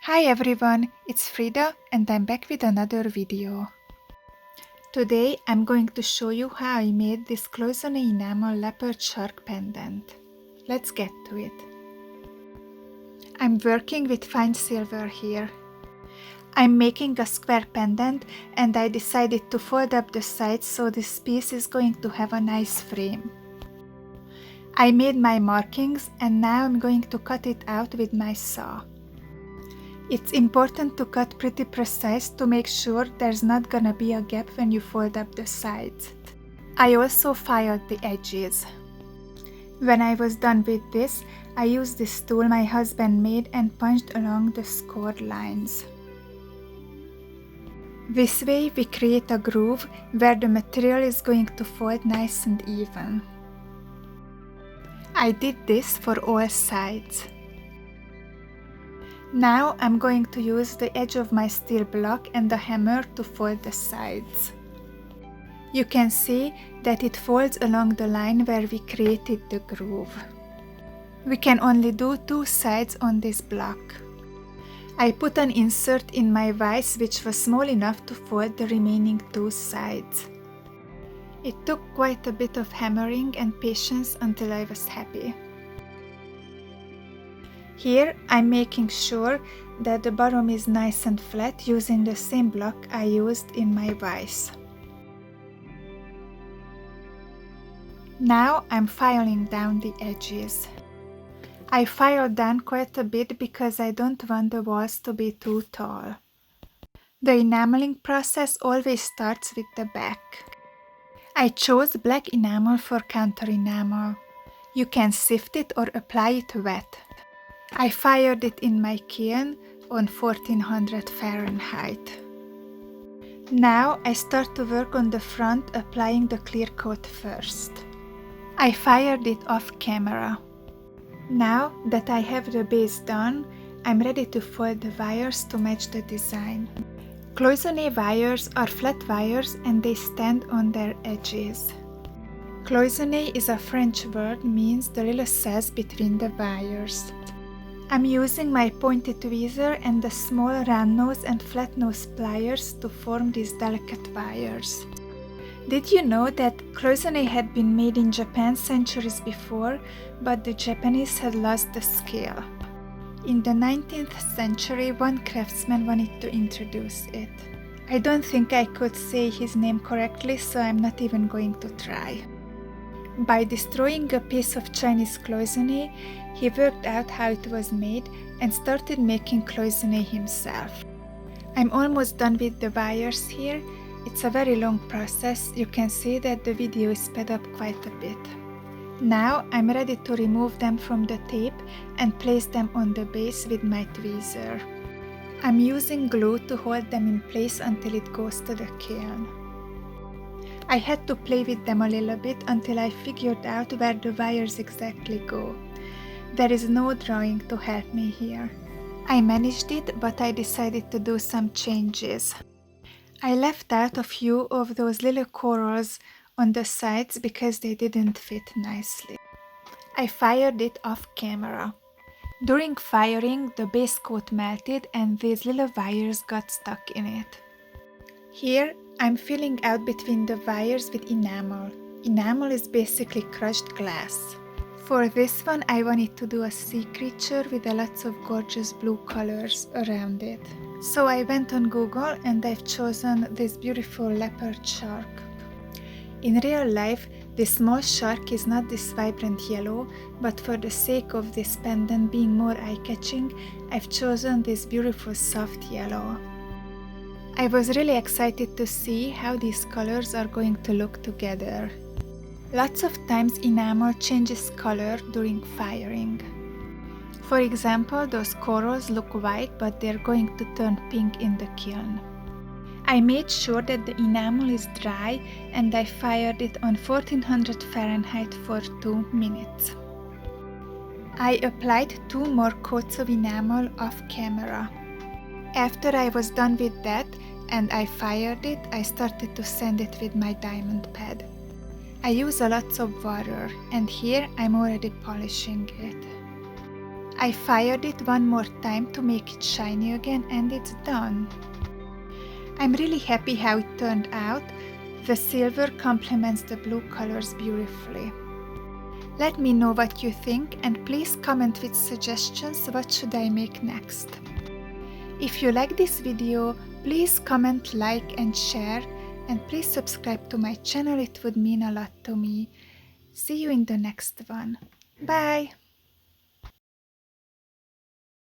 Hi everyone, it's Frida and I'm back with another video. Today I'm going to show you how I made this Cloisonne enamel leopard shark pendant. Let's get to it. I'm working with fine silver here. I'm making a square pendant and I decided to fold up the sides so this piece is going to have a nice frame. I made my markings and now I'm going to cut it out with my saw. It's important to cut pretty precise to make sure there's not gonna be a gap when you fold up the sides. I also filed the edges. When I was done with this, I used this tool my husband made and punched along the scored lines. This way we create a groove where the material is going to fold nice and even. I did this for all sides. Now I'm going to use the edge of my steel block and the hammer to fold the sides. You can see that it folds along the line where we created the groove. We can only do two sides on this block. I put an insert in my vise which was small enough to fold the remaining two sides. It took quite a bit of hammering and patience until I was happy. Here I'm making sure that the bottom is nice and flat using the same block I used in my vise. Now I'm filing down the edges. I filed down quite a bit because I don't want the walls to be too tall. The enameling process always starts with the back. I chose black enamel for counter enamel. You can sift it or apply it wet. I fired it in my kiln on 1400 Fahrenheit. Now I start to work on the front, applying the clear coat first. I fired it off camera. Now that I have the base done, I'm ready to fold the wires to match the design. Cloisonne wires are flat wires and they stand on their edges. Cloisonne is a French word, means the little cells between the wires. I'm using my pointed tweezer and the small round nose and flat nose pliers to form these delicate wires. Did you know that Cloisonne had been made in Japan centuries before, but the Japanese had lost the skill? In the 19th century, one craftsman wanted to introduce it. I don't think I could say his name correctly, so I'm not even going to try. By destroying a piece of Chinese cloisonne, he worked out how it was made and started making cloisonne himself. I'm almost done with the wires here. It's a very long process. You can see that the video is sped up quite a bit. Now I'm ready to remove them from the tape and place them on the base with my tweezer. I'm using glue to hold them in place until it goes to the kiln. I had to play with them a little bit until I figured out where the wires exactly go. There is no drawing to help me here. I managed it, but I decided to do some changes. I left out a few of those little corals on the sides because they didn't fit nicely. I fired it off camera. During firing, the base coat melted and these little wires got stuck in it. Here, I'm filling out between the wires with enamel. Enamel is basically crushed glass. For this one, I wanted to do a sea creature with lots of gorgeous blue colors around it. So I went on Google and I've chosen this beautiful leopard shark. In real life, this small shark is not this vibrant yellow, but for the sake of this pendant being more eye-catching, I've chosen this beautiful soft yellow. I was really excited to see how these colors are going to look together. Lots of times enamel changes color during firing. For example, those corals look white, but they're going to turn pink in the kiln. I made sure that the enamel is dry and I fired it on 1400 Fahrenheit for 2 minutes. I applied 2 more coats of enamel off camera. After I was done with that and I fired it, I started to sand it with my diamond pad. I use a lot of water and here I'm already polishing it. I fired it one more time to make it shiny again, and it's done. I'm really happy how it turned out. The silver complements the blue colors beautifully. Let me know what you think, and please comment with suggestions what should I make next. If you like this video, please comment, like and share, and please subscribe to my channel, it would mean a lot to me. See you in the next one. Bye!